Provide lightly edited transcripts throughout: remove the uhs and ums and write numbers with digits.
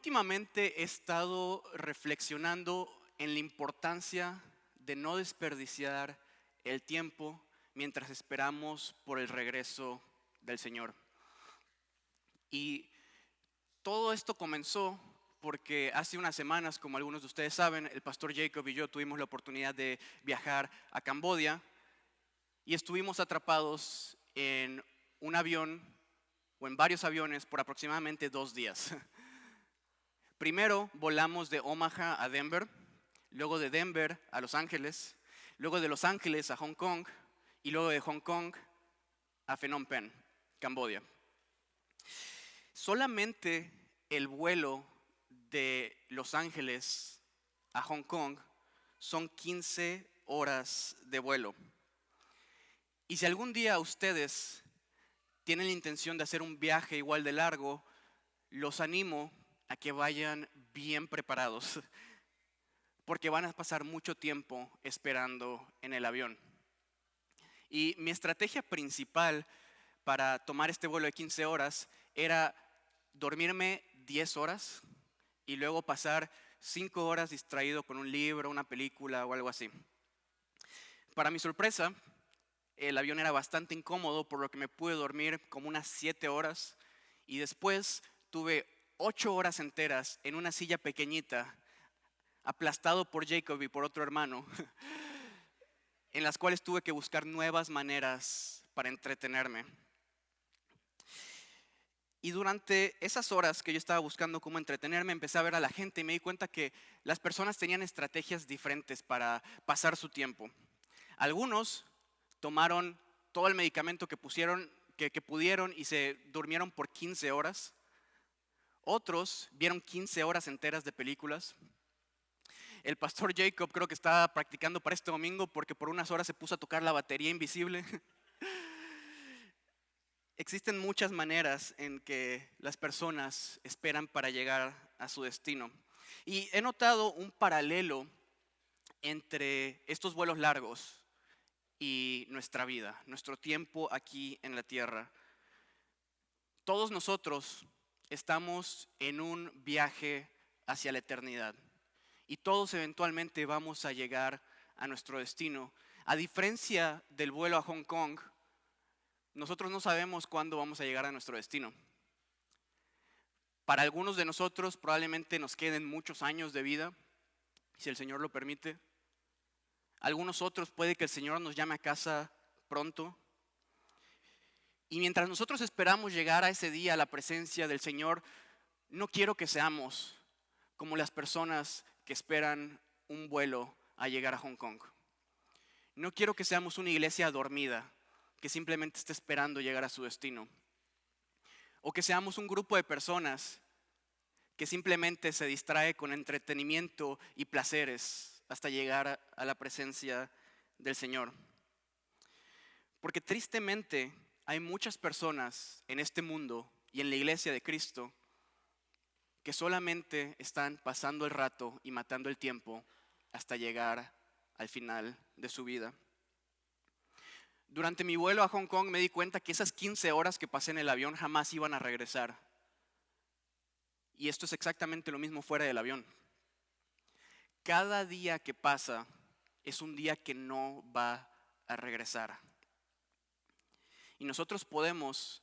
Últimamente he estado reflexionando en la importancia de no desperdiciar el tiempo mientras esperamos por el regreso del Señor. Y todo esto comenzó porque hace unas semanas, como algunos de ustedes saben, el pastor Jacob y yo tuvimos la oportunidad de viajar a Camboya y estuvimos atrapados en un avión o en varios aviones por aproximadamente 2 días. Primero volamos de Omaha a Denver, luego de Denver a Los Ángeles, luego de Los Ángeles a Hong Kong y luego de Hong Kong a Phnom Penh, Camboya. Solamente el vuelo de Los Ángeles a Hong Kong son 15 horas de vuelo. Y si algún día ustedes tienen la intención de hacer un viaje igual de largo, los animo a que vayan bien preparados, porque van a pasar mucho tiempo esperando en el avión. Y mi estrategia principal para tomar este vuelo de 15 horas era dormirme 10 horas y luego pasar 5 horas distraído con un libro, una película o algo así. Para mi sorpresa, el avión era bastante incómodo, por lo que me pude dormir como unas 7 horas y después tuve 8 horas enteras en una silla pequeñita, aplastado por Jacob y por otro hermano, en las cuales tuve que buscar nuevas maneras para entretenerme. Y durante esas horas que yo estaba buscando cómo entretenerme, empecé a ver a la gente y me di cuenta que las personas tenían estrategias diferentes para pasar su tiempo. Algunos tomaron todo el medicamento que pudieron y se durmieron por 15 horas. Otros vieron 15 horas enteras de películas. El pastor Jacob creo que estaba practicando para este domingo porque por unas horas se puso a tocar la batería invisible. Existen muchas maneras en que las personas esperan para llegar a su destino. Y he notado un paralelo entre estos vuelos largos y nuestra vida, nuestro tiempo aquí en la tierra. Todos nosotros estamos en un viaje hacia la eternidad y todos eventualmente vamos a llegar a nuestro destino. A diferencia del vuelo a Hong Kong, nosotros no sabemos cuándo vamos a llegar a nuestro destino. Para algunos de nosotros probablemente nos queden muchos años de vida, si el Señor lo permite. Algunos otros puede que el Señor nos llame a casa pronto. Y mientras nosotros esperamos llegar a ese día a la presencia del Señor, no quiero que seamos como las personas que esperan un vuelo a llegar a Hong Kong. No quiero que seamos una iglesia dormida que simplemente esté esperando llegar a su destino. O que seamos un grupo de personas que simplemente se distrae con entretenimiento y placeres hasta llegar a la presencia del Señor. Porque tristemente hay muchas personas en este mundo y en la iglesia de Cristo que solamente están pasando el rato y matando el tiempo hasta llegar al final de su vida. Durante mi vuelo a Hong Kong me di cuenta que esas 15 horas que pasé en el avión jamás iban a regresar. Y esto es exactamente lo mismo fuera del avión. Cada día que pasa es un día que no va a regresar. Y nosotros podemos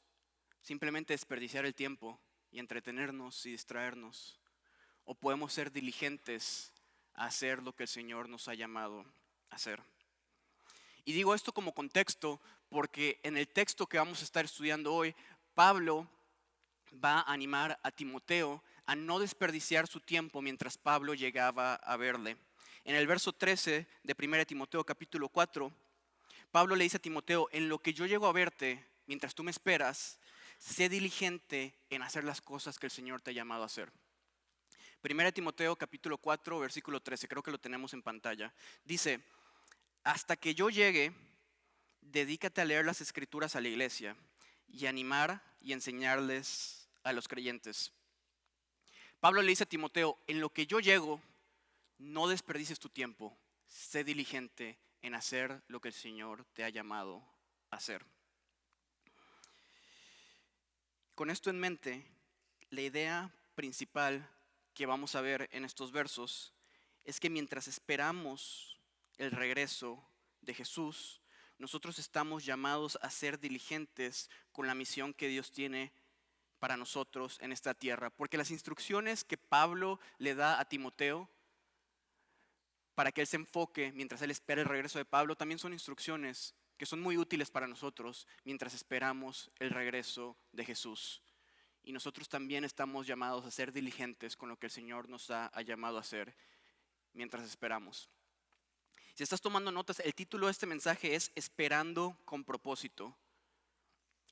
simplemente desperdiciar el tiempo y entretenernos y distraernos. O podemos ser diligentes a hacer lo que el Señor nos ha llamado a hacer. Y digo esto como contexto porque en el texto que vamos a estar estudiando hoy, Pablo va a animar a Timoteo a no desperdiciar su tiempo mientras Pablo llegaba a verle. En el verso 13 de 1 Timoteo capítulo 4, Pablo le dice a Timoteo: en lo que yo llego a verte, mientras tú me esperas, sé diligente en hacer las cosas que el Señor te ha llamado a hacer. 1 Timoteo capítulo 4, versículo 13, creo que lo tenemos en pantalla. Dice: hasta que yo llegue, dedícate a leer las escrituras a la iglesia y animar y enseñarles a los creyentes. Pablo le dice a Timoteo: en lo que yo llego, no desperdicies tu tiempo, sé diligente en hacer lo que el Señor te ha llamado a hacer. Con esto en mente, la idea principal que vamos a ver en estos versos es que mientras esperamos el regreso de Jesús, nosotros estamos llamados a ser diligentes con la misión que Dios tiene para nosotros en esta tierra. Porque las instrucciones que Pablo le da a Timoteo para que él se enfoque mientras él espera el regreso de Pablo, también son instrucciones que son muy útiles para nosotros mientras esperamos el regreso de Jesús. Y nosotros también estamos llamados a ser diligentes con lo que el Señor nos ha llamado a hacer mientras esperamos. Si estás tomando notas, el título de este mensaje es Esperando con propósito.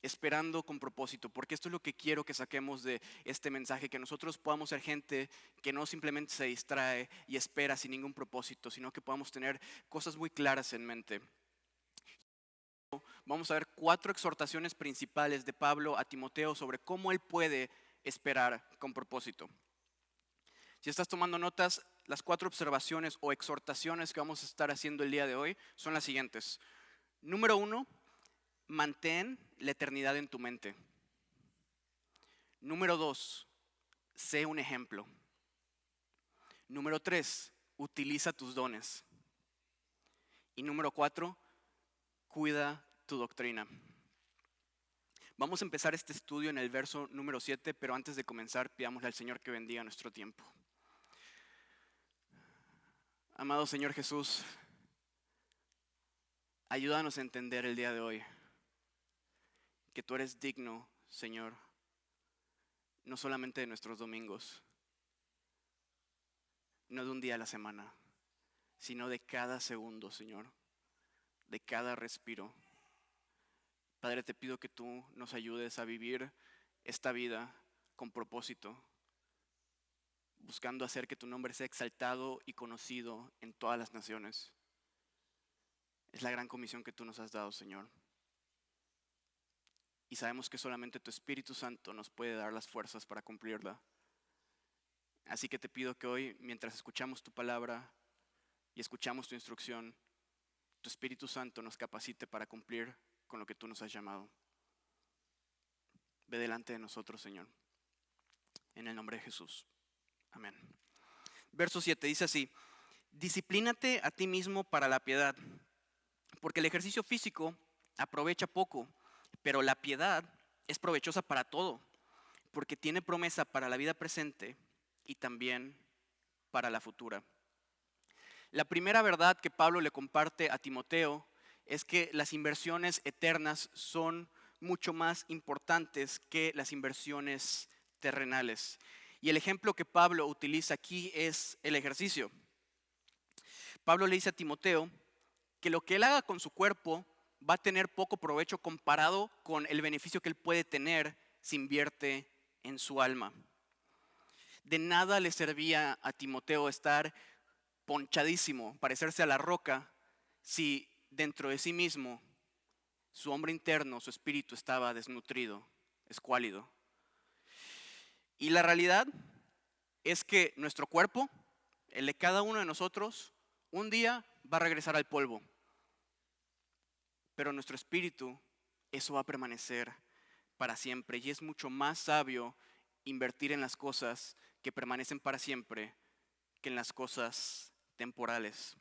Esperando con propósito, porque esto es lo que quiero que saquemos de este mensaje, que nosotros podamos ser gente que no simplemente se distrae y espera sin ningún propósito, sino que podamos tener cosas muy claras en mente. Vamos a ver 4 exhortaciones principales de Pablo a Timoteo sobre cómo él puede esperar con propósito. Si estás tomando notas, las 4 observaciones o exhortaciones que vamos a estar haciendo el día de hoy son las siguientes. Número 1, mantén la eternidad en tu mente. Número 2, sé un ejemplo. Número 3, utiliza tus dones. Y número 4, cuida tu doctrina. Vamos a empezar este estudio en el verso número 7, pero antes de comenzar, pidámosle al Señor que bendiga nuestro tiempo. Amado Señor Jesús, ayúdanos a entender el día de hoy que tú eres digno, Señor, no solamente de nuestros domingos, no de un día a la semana, sino de cada segundo, Señor, de cada respiro. Padre, te pido que tú nos ayudes a vivir esta vida con propósito, buscando hacer que tu nombre sea exaltado y conocido en todas las naciones. Es la gran comisión que tú nos has dado, Señor. Y sabemos que solamente tu Espíritu Santo nos puede dar las fuerzas para cumplirla. Así que te pido que hoy, mientras escuchamos tu palabra y escuchamos tu instrucción, tu Espíritu Santo nos capacite para cumplir con lo que tú nos has llamado. Ve delante de nosotros, Señor. En el nombre de Jesús. Amén. Verso 7 dice así: disciplínate a ti mismo para la piedad, porque el ejercicio físico aprovecha poco, pero la piedad es provechosa para todo, porque tiene promesa para la vida presente y también para la futura. La primera verdad que Pablo le comparte a Timoteo es que las inversiones eternas son mucho más importantes que las inversiones terrenales. Y el ejemplo que Pablo utiliza aquí es el ejercicio. Pablo le dice a Timoteo que lo que él haga con su cuerpo va a tener poco provecho comparado con el beneficio que él puede tener si invierte en su alma. De nada le servía a Timoteo estar ponchadísimo, parecerse a la roca, si dentro de sí mismo su hombre interno, su espíritu estaba desnutrido, escuálido. Y la realidad es que nuestro cuerpo, el de cada uno de nosotros, un día va a regresar al polvo. Pero nuestro espíritu, eso va a permanecer para siempre. Y es mucho más sabio invertir en las cosas que permanecen para siempre que en las cosas temporales.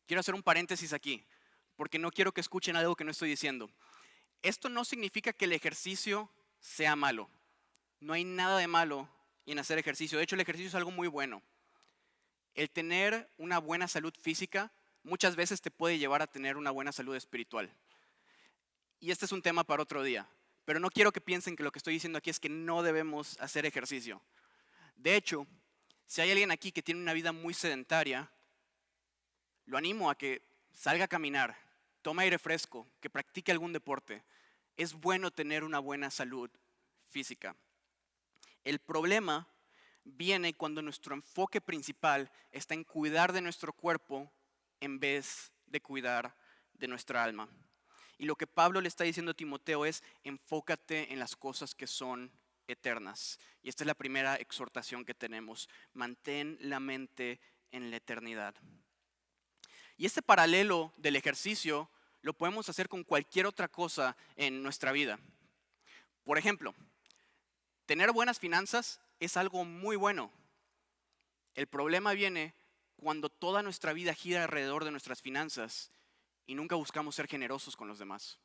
Quiero hacer un paréntesis aquí, porque no quiero que escuchen algo que no estoy diciendo. Esto no significa que el ejercicio sea malo. No hay nada de malo en hacer ejercicio. De hecho, el ejercicio es algo muy bueno. El tener una buena salud física muchas veces te puede llevar a tener una buena salud espiritual. Y este es un tema para otro día. Pero no quiero que piensen que lo que estoy diciendo aquí es que no debemos hacer ejercicio. De hecho, si hay alguien aquí que tiene una vida muy sedentaria, lo animo a que salga a caminar, tome aire fresco, que practique algún deporte. Es bueno tener una buena salud física. El problema viene cuando nuestro enfoque principal está en cuidar de nuestro cuerpo en vez de cuidar de nuestra alma. Y lo que Pablo le está diciendo a Timoteo es: enfócate en las cosas que son eternas. Y esta es la primera exhortación que tenemos: mantén la mente en la eternidad. Y este paralelo del ejercicio lo podemos hacer con cualquier otra cosa en nuestra vida. Por ejemplo, tener buenas finanzas es algo muy bueno. El problema viene cuando toda nuestra vida gira alrededor de nuestras finanzas y nunca buscamos ser generosos con los demás.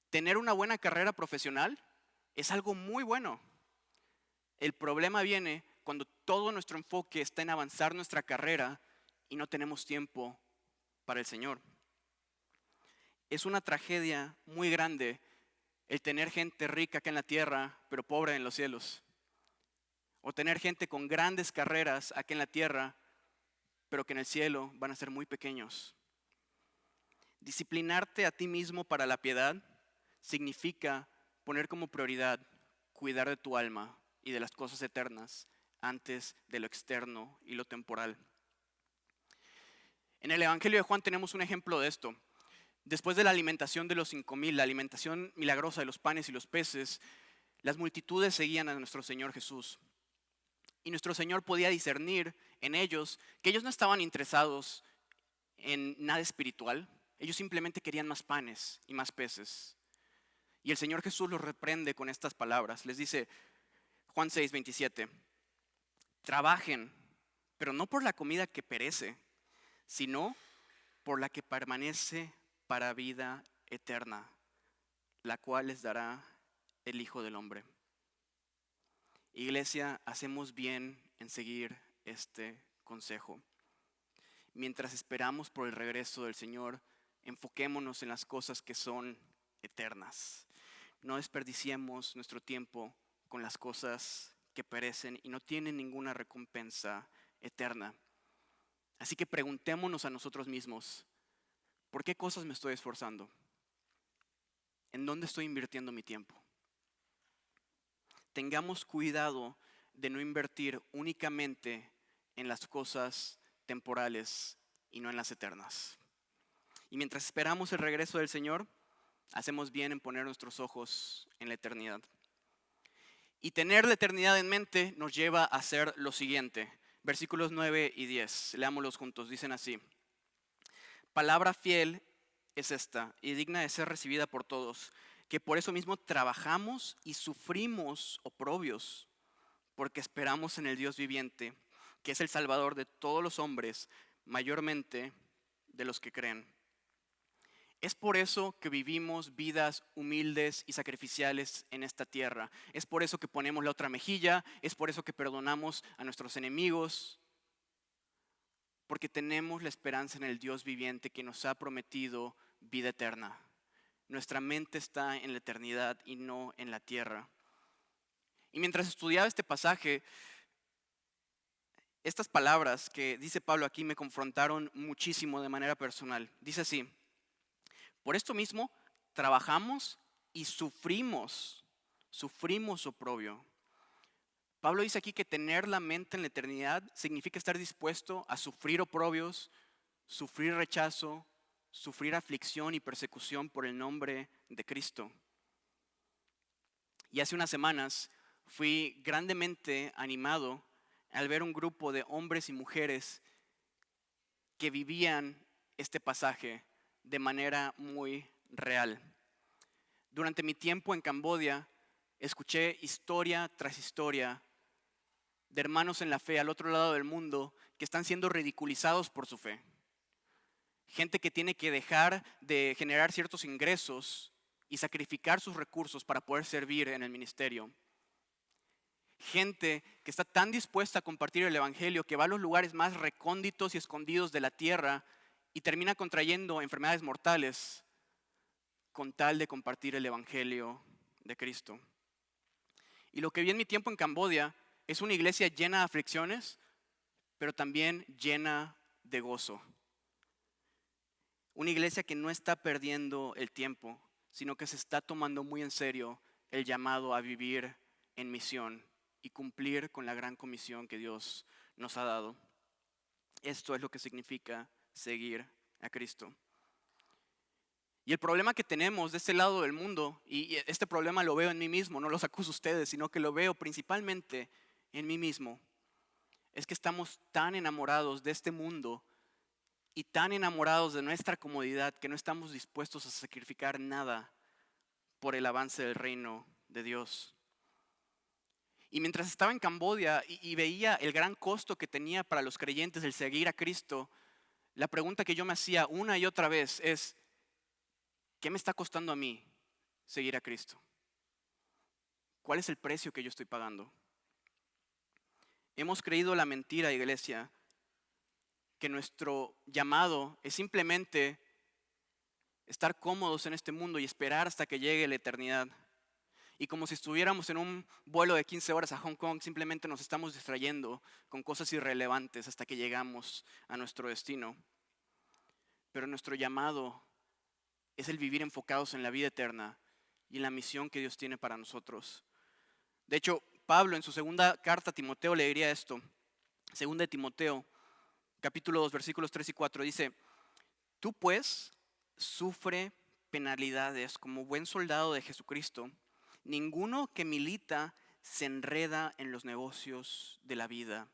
Tener una buena carrera profesional es algo muy bueno. El problema viene cuando todo nuestro enfoque está en avanzar nuestra carrera y no tenemos tiempo para el Señor. Es una tragedia muy grande el tener gente rica acá en la tierra, pero pobre en los cielos. O tener gente con grandes carreras acá en la tierra, pero que en el cielo van a ser muy pequeños. Disciplinarte a ti mismo para la piedad significa poner como prioridad cuidar de tu alma y de las cosas eternas antes de lo externo y lo temporal. En el Evangelio de Juan tenemos un ejemplo de esto. Después de la alimentación de los 5,000, la alimentación milagrosa de los panes y los peces, las multitudes seguían a nuestro Señor Jesús. Y nuestro Señor podía discernir en ellos que ellos no estaban interesados en nada espiritual. Ellos simplemente querían más panes y más peces. Y el Señor Jesús los reprende con estas palabras. Les dice, Juan 6:27, trabajen, pero no por la comida que perece, sino por la que permanece para vida eterna, la cual les dará el Hijo del Hombre. Iglesia, hacemos bien en seguir este consejo. Mientras esperamos por el regreso del Señor, enfoquémonos en las cosas que son eternas. No desperdiciemos nuestro tiempo con las cosas que perecen y no tienen ninguna recompensa eterna. Así que preguntémonos a nosotros mismos, ¿por qué cosas me estoy esforzando? ¿En dónde estoy invirtiendo mi tiempo? Tengamos cuidado de no invertir únicamente en las cosas temporales y no en las eternas. Y mientras esperamos el regreso del Señor, hacemos bien en poner nuestros ojos en la eternidad. Y tener la eternidad en mente nos lleva a hacer lo siguiente. Versículos 9 y 10, leámoslos juntos, dicen así. Palabra fiel es esta y digna de ser recibida por todos, que por eso mismo trabajamos y sufrimos oprobios, porque esperamos en el Dios viviente, que es el Salvador de todos los hombres, mayormente de los que creen. Es por eso que vivimos vidas humildes y sacrificiales en esta tierra. Es por eso que ponemos la otra mejilla, es por eso que perdonamos a nuestros enemigos, porque tenemos la esperanza en el Dios viviente que nos ha prometido vida eterna. Nuestra mente está en la eternidad y no en la tierra. Y mientras estudiaba este pasaje, estas palabras que dice Pablo aquí me confrontaron muchísimo de manera personal. Dice así, por esto mismo trabajamos y sufrimos oprobio. Pablo dice aquí que tener la mente en la eternidad significa estar dispuesto a sufrir oprobios, sufrir rechazo, sufrir aflicción y persecución por el nombre de Cristo. Y hace unas semanas fui grandemente animado al ver un grupo de hombres y mujeres que vivían este pasaje de manera muy real. Durante mi tiempo en Camboya, escuché historia tras historia de hermanos en la fe al otro lado del mundo que están siendo ridiculizados por su fe. Gente que tiene que dejar de generar ciertos ingresos y sacrificar sus recursos para poder servir en el ministerio. Gente que está tan dispuesta a compartir el evangelio que va a los lugares más recónditos y escondidos de la tierra y termina contrayendo enfermedades mortales con tal de compartir el evangelio de Cristo. Y lo que vi en mi tiempo en Camboya es una iglesia llena de aflicciones, pero también llena de gozo. Una iglesia que no está perdiendo el tiempo, sino que se está tomando muy en serio el llamado a vivir en misión y cumplir con la gran comisión que Dios nos ha dado. Esto es lo que significa seguir a Cristo. Y el problema que tenemos de este lado del mundo, y este problema lo veo en mí mismo, no los acuso a ustedes, sino que lo veo principalmente en mí mismo, es que estamos tan enamorados de este mundo y tan enamorados de nuestra comodidad que no estamos dispuestos a sacrificar nada por el avance del reino de Dios. Y mientras estaba en Camboya y veía el gran costo que tenía para los creyentes el seguir a Cristo, la pregunta que yo me hacía una y otra vez es, ¿qué me está costando a mí seguir a Cristo? ¿Cuál es el precio que yo estoy pagando? Hemos creído la mentira, iglesia, que nuestro llamado es simplemente estar cómodos en este mundo y esperar hasta que llegue la eternidad. Y como si estuviéramos en un vuelo de 15 horas a Hong Kong, simplemente nos estamos distrayendo con cosas irrelevantes hasta que llegamos a nuestro destino. Pero nuestro llamado es el vivir enfocados en la vida eterna y en la misión que Dios tiene para nosotros. De hecho, Pablo en su segunda carta a Timoteo le diría esto. Segunda de Timoteo, capítulo 2, versículos 3 y 4, dice: tú pues sufre penalidades como buen soldado de Jesucristo. Ninguno que milita se enreda en los negocios de la vida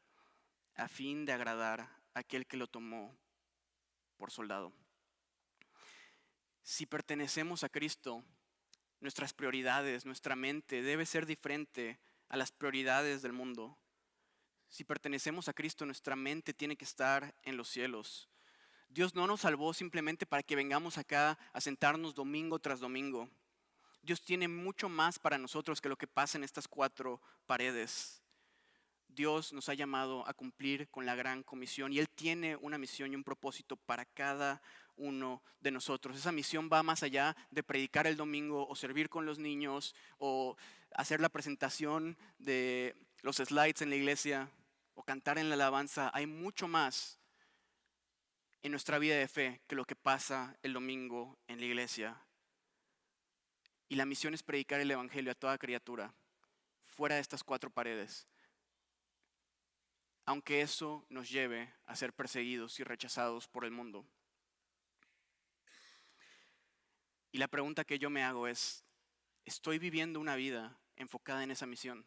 a fin de agradar a aquel que lo tomó por soldado. Si pertenecemos a Cristo, nuestras prioridades, nuestra mente debe ser diferente a las prioridades del mundo. Si pertenecemos a Cristo, nuestra mente tiene que estar en los cielos. Dios no nos salvó simplemente para que vengamos acá a sentarnos domingo tras domingo. Dios tiene mucho más para nosotros que lo que pasa en estas 4 paredes. Dios nos ha llamado a cumplir con la gran comisión y Él tiene una misión y un propósito para cada uno de nosotros. Esa misión va más allá de predicar el domingo o servir con los niños o hacer la presentación de los slides en la iglesia o cantar en la alabanza. Hay mucho más en nuestra vida de fe que lo que pasa el domingo en la iglesia. Y la misión es predicar el evangelio a toda criatura, fuera de estas 4 paredes. Aunque eso nos lleve a ser perseguidos y rechazados por el mundo. Y la pregunta que yo me hago es, ¿estoy viviendo una vida enfocada en esa misión?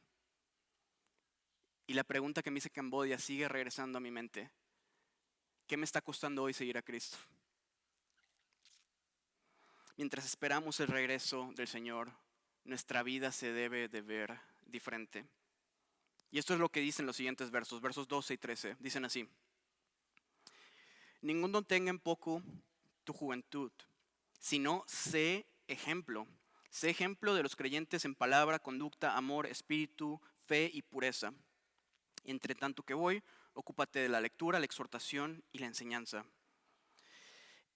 Y la pregunta que me hice Camboya sigue regresando a mi mente. ¿Qué me está costando hoy seguir a Cristo? Mientras esperamos el regreso del Señor, nuestra vida se debe de ver diferente. Y esto es lo que dicen los siguientes versos, versos 12 y 13. Dicen así: ninguno tenga en poco tu juventud, sino sé ejemplo. Sé ejemplo de los creyentes en palabra, conducta, amor, espíritu, fe y pureza. Entre tanto que voy, ocúpate de la lectura, la exhortación y la enseñanza.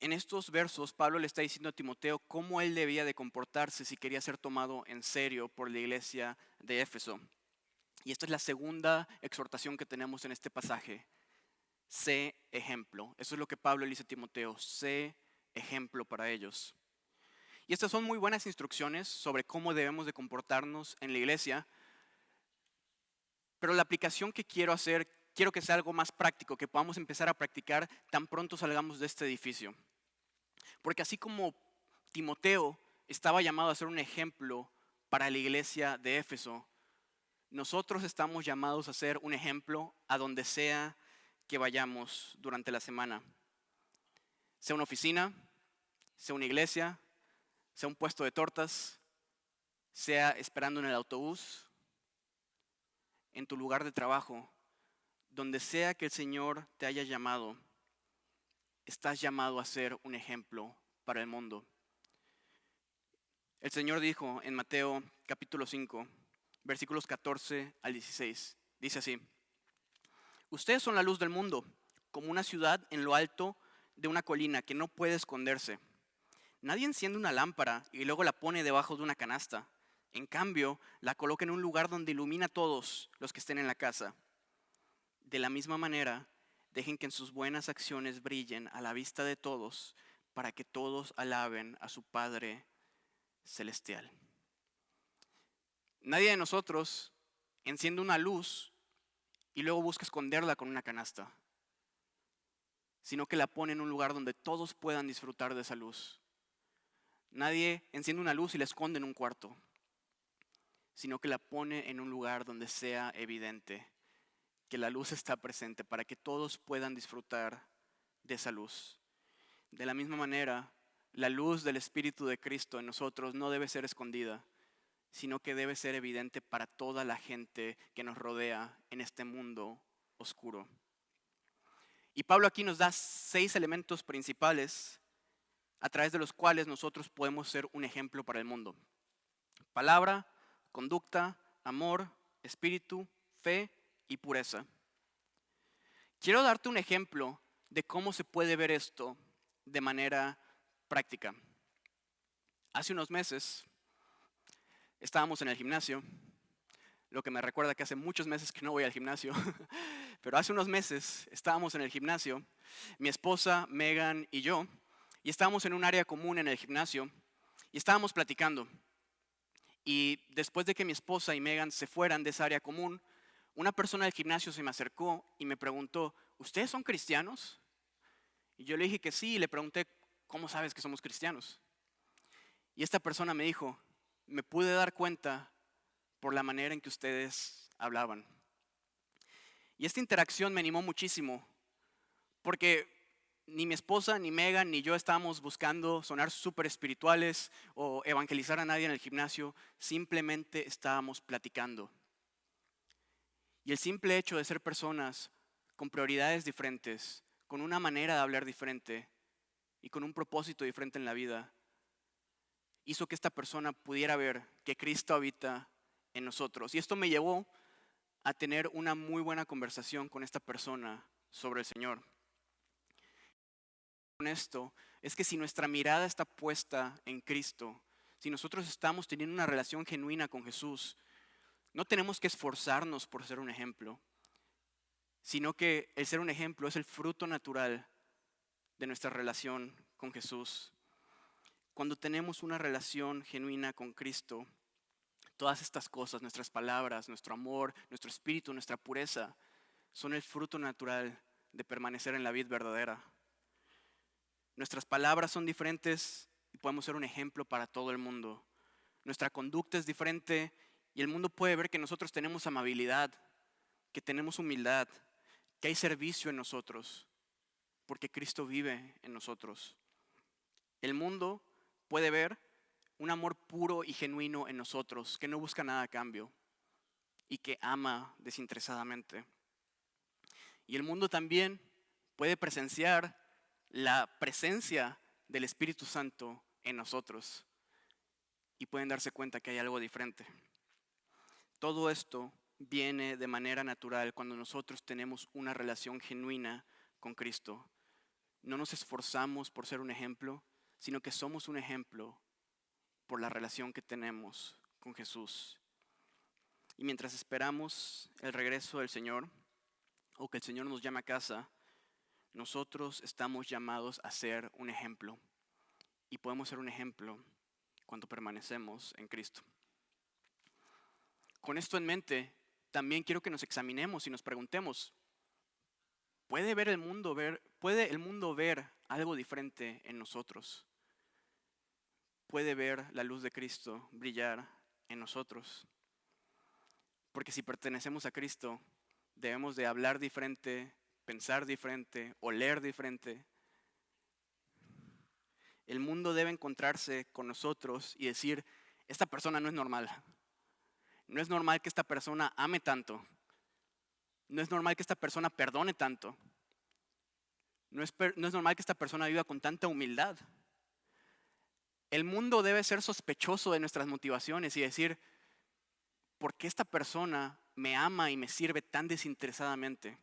En estos versos, Pablo le está diciendo a Timoteo cómo él debía de comportarse si quería ser tomado en serio por la iglesia de Éfeso. Y esta es la segunda exhortación que tenemos en este pasaje. Sé ejemplo. Eso es lo que Pablo le dice a Timoteo. Sé ejemplo para ellos. Y estas son muy buenas instrucciones sobre cómo debemos de comportarnos en la iglesia. Pero la aplicación que quiero hacer, quiero que sea algo más práctico, que podamos empezar a practicar tan pronto salgamos de este edificio. Porque así como Timoteo estaba llamado a ser un ejemplo para la iglesia de Éfeso, nosotros estamos llamados a ser un ejemplo a donde sea que vayamos durante la semana. Sea una oficina, sea una iglesia, sea un puesto de tortas, sea esperando en el autobús, en tu lugar de trabajo, donde sea que el Señor te haya llamado, estás llamado a ser un ejemplo para el mundo. El Señor dijo en Mateo capítulo 5, versículos 14 al 16, dice así: ustedes son la luz del mundo, como una ciudad en lo alto de una colina que no puede esconderse. Nadie enciende una lámpara y luego la pone debajo de una canasta. En cambio, la coloca en un lugar donde ilumina a todos los que estén en la casa. De la misma manera, dejen que en sus buenas acciones brillen a la vista de todos, para que todos alaben a su Padre celestial. Nadie de nosotros enciende una luz y luego busca esconderla con una canasta, sino que la pone en un lugar donde todos puedan disfrutar de esa luz. Nadie enciende una luz y la esconde en un cuarto, sino que la pone en un lugar donde sea evidente que la luz está presente para que todos puedan disfrutar de esa luz. De la misma manera, la luz del Espíritu de Cristo en nosotros no debe ser escondida, sino que debe ser evidente para toda la gente que nos rodea en este mundo oscuro. Y Pablo aquí nos da 6 elementos principales a través de los cuales nosotros podemos ser un ejemplo para el mundo. Palabra, conducta, amor, espíritu, fe y pureza. Quiero darte un ejemplo de cómo se puede ver esto de manera práctica. Hace unos meses estábamos en el gimnasio, lo que me recuerda que hace muchos meses que no voy al gimnasio, pero hace unos meses estábamos en el gimnasio, mi esposa, Megan y yo, y estábamos en un área común en el gimnasio y estábamos platicando. Y después de que mi esposa y Megan se fueran de esa área común, una persona del gimnasio se me acercó y me preguntó, ¿ustedes son cristianos? Y yo le dije que sí y le pregunté, ¿cómo sabes que somos cristianos? Y esta persona me dijo, me pude dar cuenta por la manera en que ustedes hablaban. Y esta interacción me animó muchísimo, porque ni mi esposa, ni Megan, ni yo estábamos buscando sonar súper espirituales o evangelizar a nadie en el gimnasio, simplemente estábamos platicando. Y el simple hecho de ser personas con prioridades diferentes, con una manera de hablar diferente y con un propósito diferente en la vida, hizo que esta persona pudiera ver que Cristo habita en nosotros. Y esto me llevó a tener una muy buena conversación con esta persona sobre el Señor. Con esto es que si nuestra mirada está puesta en Cristo, si nosotros estamos teniendo una relación genuina con Jesús, no tenemos que esforzarnos por ser un ejemplo, sino que el ser un ejemplo es el fruto natural de nuestra relación con Jesús. Cuando tenemos una relación genuina con Cristo, todas estas cosas, nuestras palabras, nuestro amor, nuestro espíritu, nuestra pureza, son el fruto natural de permanecer en la vid verdadera. Nuestras palabras son diferentes y podemos ser un ejemplo para todo el mundo. Nuestra conducta es diferente y el mundo puede ver que nosotros tenemos amabilidad, que tenemos humildad, que hay servicio en nosotros, porque Cristo vive en nosotros. El mundo puede ver un amor puro y genuino en nosotros, que no busca nada a cambio y que ama desinteresadamente. Y el mundo también puede presenciar la presencia del Espíritu Santo en nosotros y pueden darse cuenta que hay algo diferente. Todo esto viene de manera natural cuando nosotros tenemos una relación genuina con Cristo. No nos esforzamos por ser un ejemplo, sino que somos un ejemplo por la relación que tenemos con Jesús. Y mientras esperamos el regreso del Señor, o que el Señor nos llame a casa, nosotros estamos llamados a ser un ejemplo. Y podemos ser un ejemplo cuando permanecemos en Cristo. Con esto en mente, también quiero que nos examinemos y nos preguntemos, ¿puede el mundo ver algo diferente en nosotros? ¿Puede ver la luz de Cristo brillar en nosotros? Porque si pertenecemos a Cristo, debemos de hablar diferente, pensar diferente, oler diferente. El mundo debe encontrarse con nosotros y decir, esta persona no es normal. No es normal que esta persona ame tanto. No es normal que esta persona perdone tanto. No es normal que esta persona viva con tanta humildad. El mundo debe ser sospechoso de nuestras motivaciones y decir, ¿por qué esta persona me ama y me sirve tan desinteresadamente?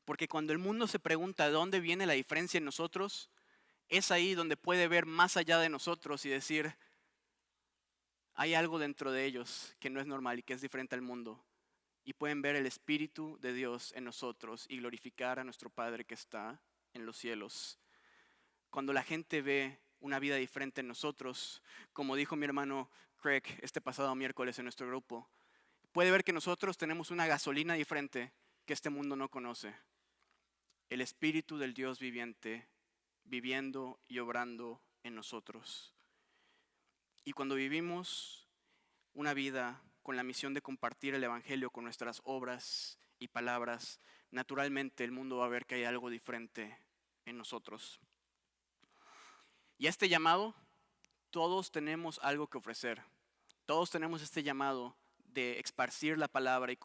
Porque cuando el mundo se pregunta de dónde viene la diferencia en nosotros, es ahí donde puede ver más allá de nosotros y decir, hay algo dentro de ellos que no es normal y que es diferente al mundo. Y pueden ver el Espíritu de Dios en nosotros y glorificar a nuestro Padre que está en los cielos. Cuando la gente ve una vida diferente en nosotros, como dijo mi hermano Craig este pasado miércoles en nuestro grupo, puede ver que nosotros tenemos una gasolina diferente que este mundo no conoce. El Espíritu del Dios viviente viviendo y obrando en nosotros. Y cuando vivimos una vida con la misión de compartir el Evangelio con nuestras obras y palabras, naturalmente el mundo va a ver que hay algo diferente en nosotros. Y a este llamado, todos tenemos algo que ofrecer. Todos tenemos este llamado de esparcir la palabra y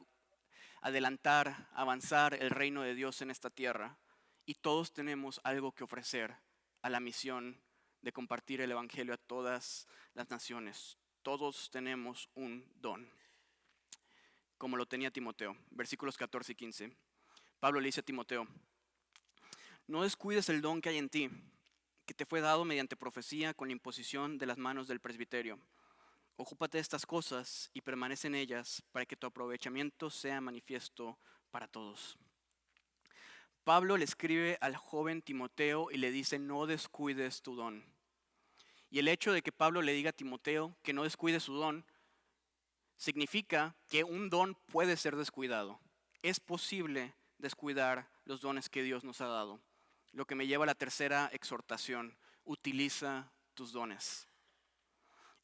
adelantar, avanzar el reino de Dios en esta tierra. Y todos tenemos algo que ofrecer a la misión de compartir el evangelio a todas las naciones. Todos tenemos un don, como lo tenía Timoteo. Versículos 14 y 15. Pablo le dice a Timoteo: no descuides el don que hay en ti, que te fue dado mediante profecía con la imposición de las manos del presbiterio. Ocúpate de estas cosas y permanece en ellas para que tu aprovechamiento sea manifiesto para todos. Pablo le escribe al joven Timoteo y le dice: no descuides tu don. Y el hecho de que Pablo le diga a Timoteo que no descuide su don significa que un don puede ser descuidado. Es posible descuidar los dones que Dios nos ha dado. Lo que me lleva a la tercera exhortación: utiliza tus dones.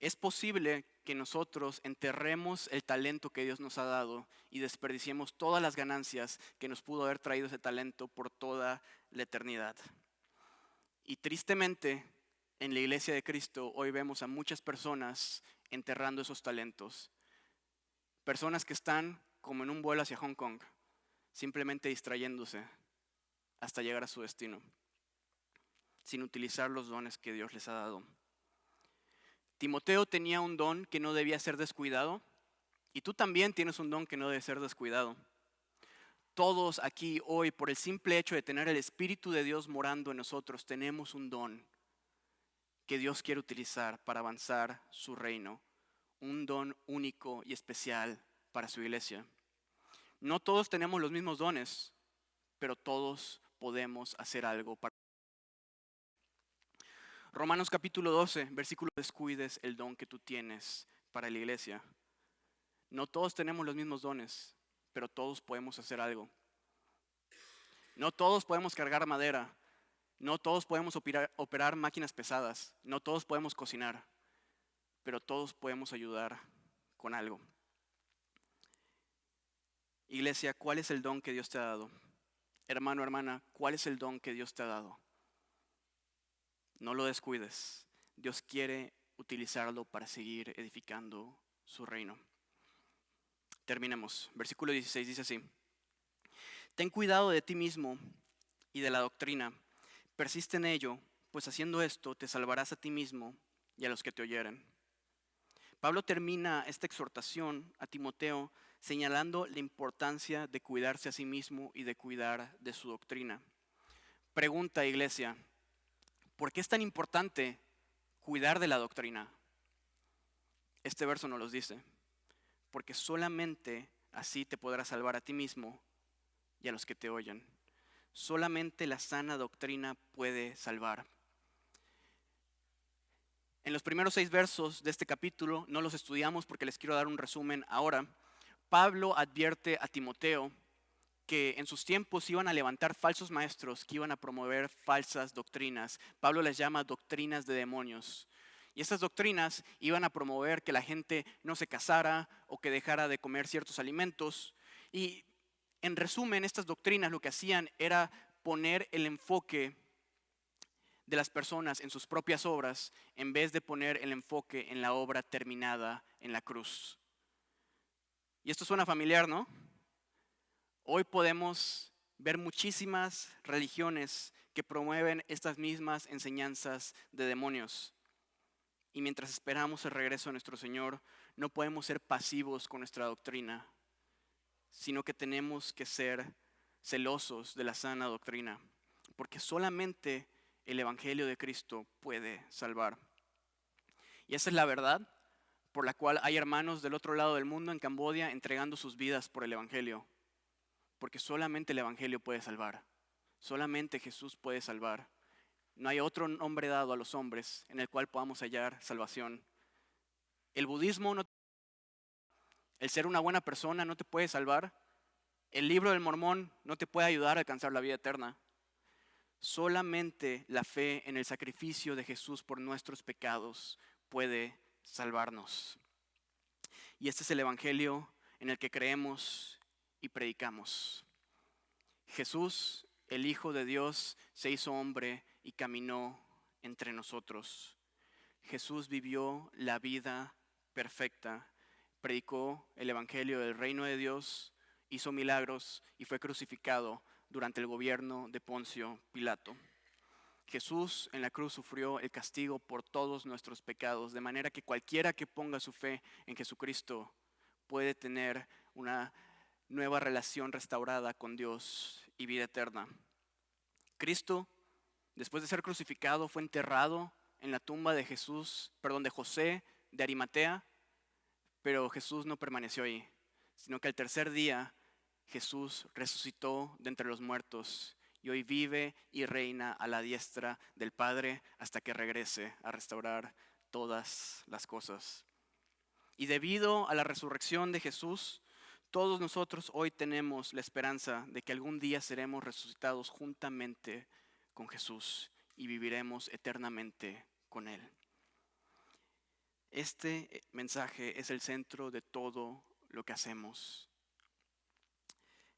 Es posible que nosotros enterremos el talento que Dios nos ha dado y desperdiciemos todas las ganancias que nos pudo haber traído ese talento por toda la eternidad. Y tristemente, en la iglesia de Cristo hoy vemos a muchas personas enterrando esos talentos. Personas que están como en un vuelo hacia Hong Kong, simplemente distrayéndose hasta llegar a su destino, sin utilizar los dones que Dios les ha dado. Timoteo tenía un don que no debía ser descuidado, y tú también tienes un don que no debe ser descuidado. Todos aquí hoy, por el simple hecho de tener el Espíritu de Dios morando en nosotros, tenemos un don que Dios quiere utilizar para avanzar su reino. Un don único y especial para su iglesia. No todos tenemos los mismos dones, pero todos podemos hacer algo para. Romanos capítulo 12, versículo: descuides el don que tú tienes para la iglesia. No todos tenemos los mismos dones, pero todos podemos hacer algo. No todos podemos cargar madera, no todos podemos operar máquinas pesadas, no todos podemos cocinar, pero todos podemos ayudar con algo. Iglesia, ¿cuál es el don que Dios te ha dado? Hermano, hermana, ¿cuál es el don que Dios te ha dado? No lo descuides. Dios quiere utilizarlo para seguir edificando su reino. Terminemos. Versículo 16 dice así: ten cuidado de ti mismo y de la doctrina. Persiste en ello, pues haciendo esto te salvarás a ti mismo y a los que te oyeren. Pablo termina esta exhortación a Timoteo señalando la importancia de cuidarse a sí mismo y de cuidar de su doctrina. Pregunta, iglesia: ¿por qué es tan importante cuidar de la doctrina? Este verso nos lo dice: porque solamente así te podrás salvar a ti mismo y a los que te oyen. Solamente la sana doctrina puede salvar. En los primeros 6 versos de este capítulo, no los estudiamos porque les quiero dar un resumen ahora. Pablo advierte a Timoteo que en sus tiempos iban a levantar falsos maestros que iban a promover falsas doctrinas. Pablo les llama doctrinas de demonios. Y estas doctrinas iban a promover que la gente no se casara o que dejara de comer ciertos alimentos. Y en resumen, estas doctrinas lo que hacían era poner el enfoque de las personas en sus propias obras en vez de poner el enfoque en la obra terminada en la cruz. Y esto suena familiar, ¿no? Hoy podemos ver muchísimas religiones que promueven estas mismas enseñanzas de demonios. Y mientras esperamos el regreso de nuestro Señor, no podemos ser pasivos con nuestra doctrina, sino que tenemos que ser celosos de la sana doctrina, porque solamente el Evangelio de Cristo puede salvar. Y esa es la verdad por la cual hay hermanos del otro lado del mundo, en Camboya, entregando sus vidas por el Evangelio. Porque solamente el Evangelio puede salvar. Solamente Jesús puede salvar. No hay otro nombre dado a los hombres en el cual podamos hallar salvación. El budismo, el ser una buena persona no te puede salvar. El libro del Mormón no te puede ayudar a alcanzar la vida eterna. Solamente la fe en el sacrificio de Jesús por nuestros pecados puede salvarnos. Y este es el Evangelio en el que creemos y predicamos. Jesús, el Hijo de Dios, se hizo hombre y caminó entre nosotros. Jesús vivió la vida perfecta, predicó el evangelio del reino de Dios, hizo milagros y fue crucificado durante el gobierno de Poncio Pilato. Jesús en la cruz sufrió el castigo por todos nuestros pecados, de manera que cualquiera que ponga su fe en Jesucristo puede tener una nueva relación restaurada con Dios y vida eterna. Cristo, después de ser crucificado, fue enterrado en la tumba de José de Arimatea, pero Jesús no permaneció ahí, sino que al tercer día Jesús resucitó de entre los muertos y hoy vive y reina a la diestra del Padre hasta que regrese a restaurar todas las cosas. Y debido a la resurrección de Jesús, todos nosotros hoy tenemos la esperanza de que algún día seremos resucitados juntamente con Jesús y viviremos eternamente con Él. Este mensaje es el centro de todo lo que hacemos.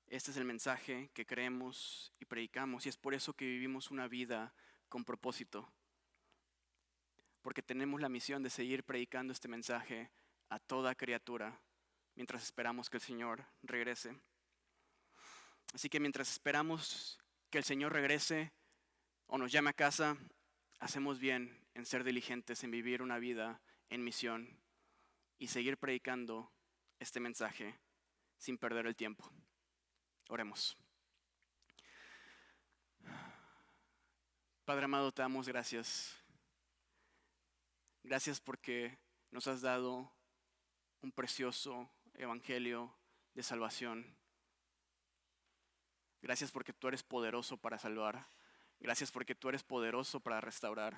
Este es el mensaje que creemos y predicamos y es por eso que vivimos una vida con propósito. Porque tenemos la misión de seguir predicando este mensaje a toda criatura mientras esperamos que el Señor regrese. Así que mientras esperamos que el Señor regrese o nos llame a casa, hacemos bien en ser diligentes, en vivir una vida en misión y seguir predicando este mensaje sin perder el tiempo. Oremos. Padre amado, te damos gracias. Gracias porque nos has dado un precioso evangelio de salvación. Gracias porque tú eres poderoso para salvar. Gracias porque tú eres poderoso para restaurar.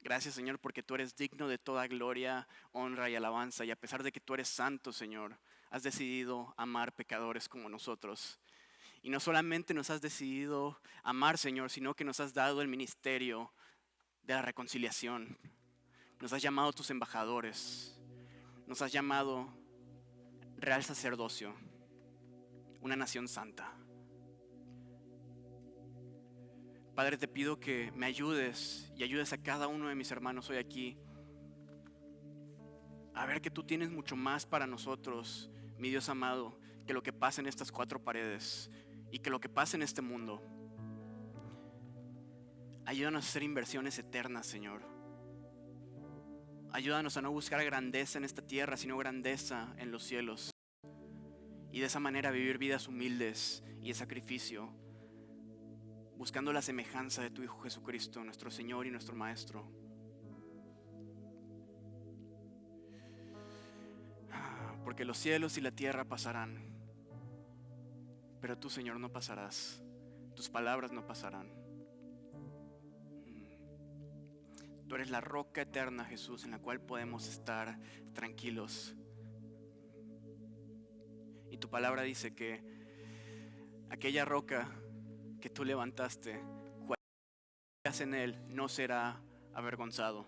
Gracias, Señor, porque tú eres digno de toda gloria, honra y alabanza. Y a pesar de que tú eres santo, Señor, has decidido amar pecadores como nosotros. Y no solamente nos has decidido amar, Señor, sino que nos has dado el ministerio de la reconciliación. Nos has llamado tus embajadores. Nos has llamado real sacerdocio, una nación santa. Padre, te pido que me ayudes y ayudes a cada uno de mis hermanos hoy aquí a ver que tú tienes mucho más para nosotros, mi Dios amado, que lo que pasa en estas cuatro paredes y que lo que pasa en este mundo. Ayúdanos a hacer inversiones eternas, Señor. Ayúdanos a no buscar grandeza en esta tierra, sino grandeza en los cielos. Y de esa manera vivir vidas humildes y de sacrificio, buscando la semejanza de tu Hijo Jesucristo, nuestro Señor y nuestro Maestro. Porque los cielos y la tierra pasarán, pero tú, Señor, no pasarás. Tus palabras no pasarán. Tú eres la roca eterna, Jesús, en la cual podemos estar tranquilos. Y tu palabra dice que aquella roca que tú levantaste, cual creas en él, no será avergonzado.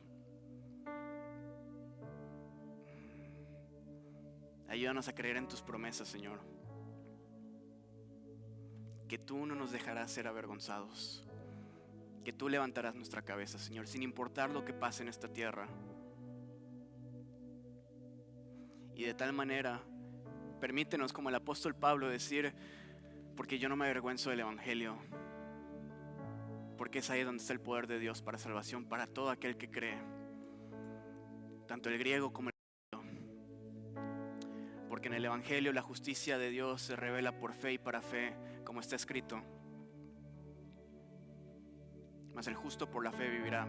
Ayúdanos a creer en tus promesas, Señor. Que tú no nos dejarás ser avergonzados. Que tú levantarás nuestra cabeza, Señor, sin importar lo que pase en esta tierra. Y de tal manera, permítenos, como el apóstol Pablo, decir: porque yo no me avergüenzo del evangelio, porque es ahí donde está el poder de Dios para salvación para todo aquel que cree, tanto el griego como el judío. Porque en el evangelio la justicia de Dios se revela por fe y para fe, como está escrito: mas el justo por la fe vivirá.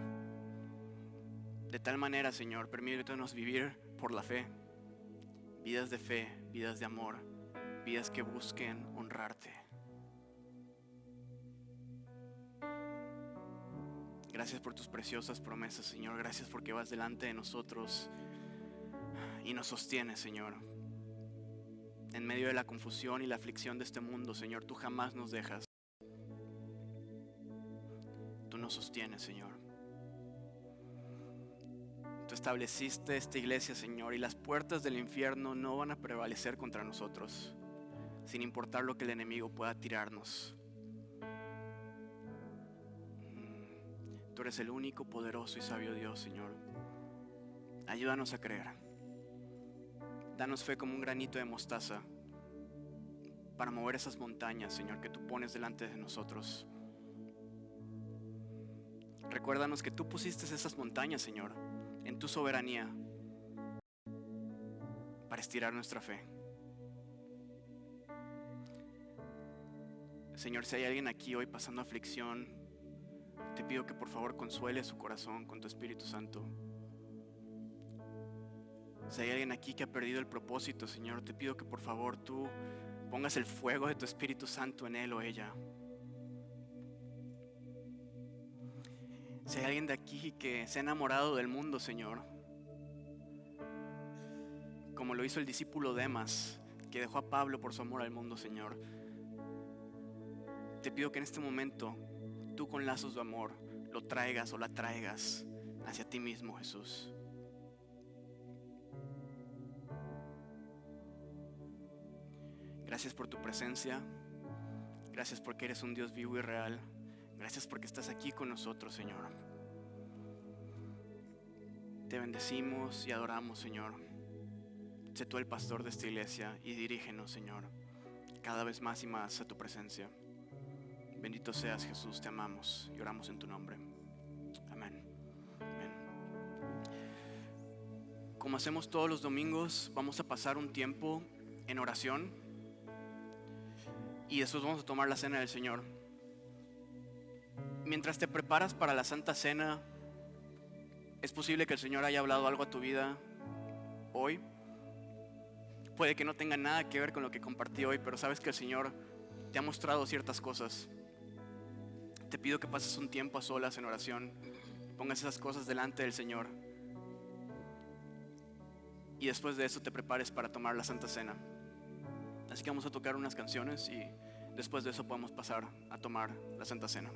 De tal manera, Señor, permítenos vivir por la fe, vidas de fe, vidas de amor, vidas que busquen honrarte. Gracias por tus preciosas promesas, Señor. Gracias porque vas delante de nosotros y nos sostienes, Señor. En medio de la confusión y la aflicción de este mundo, Señor, tú jamás nos dejas. Tú nos sostienes, Señor. Tú estableciste esta iglesia, Señor, y las puertas del infierno no van a prevalecer contra nosotros, sin importar lo que el enemigo pueda tirarnos. Tú eres el único poderoso y sabio Dios, Señor. Ayúdanos a creer. Danos fe como un granito de mostaza para mover esas montañas, Señor, que tú pones delante de nosotros. Recuérdanos que tú pusiste esas montañas, Señor, en tu soberanía para estirar nuestra fe. Señor, si hay alguien aquí hoy pasando aflicción, te pido que por favor consuele su corazón con tu Espíritu Santo. Si hay alguien aquí que ha perdido el propósito, Señor, te pido que por favor tú pongas el fuego de tu Espíritu Santo en él o ella. Si hay alguien de aquí que se ha enamorado del mundo, Señor, como lo hizo el discípulo Demas, que dejó a Pablo por su amor al mundo, Señor, te pido que en este momento tú con lazos de amor lo traigas o la traigas hacia ti mismo, Jesús. Gracias por tu presencia. Gracias porque eres un Dios vivo y real. Gracias porque estás aquí con nosotros, Señor. Te bendecimos y adoramos, Señor. Sé tú el pastor de esta iglesia y dirígenos, Señor, cada vez más y más a tu presencia. Bendito seas, Jesús, te amamos y oramos en tu nombre. Amén. Amén. Como hacemos todos los domingos, vamos a pasar un tiempo en oración y después vamos a tomar la cena del Señor. Mientras te preparas para la Santa Cena, es posible que el Señor haya hablado algo a tu vida hoy. Puede que no tenga nada que ver con lo que compartí hoy, pero sabes que el Señor te ha mostrado ciertas cosas. Te pido que pases un tiempo a solas en oración, pongas esas cosas delante del Señor y después de eso te prepares para tomar la Santa Cena. Así que vamos a tocar unas canciones y después de eso podemos pasar a tomar la Santa Cena.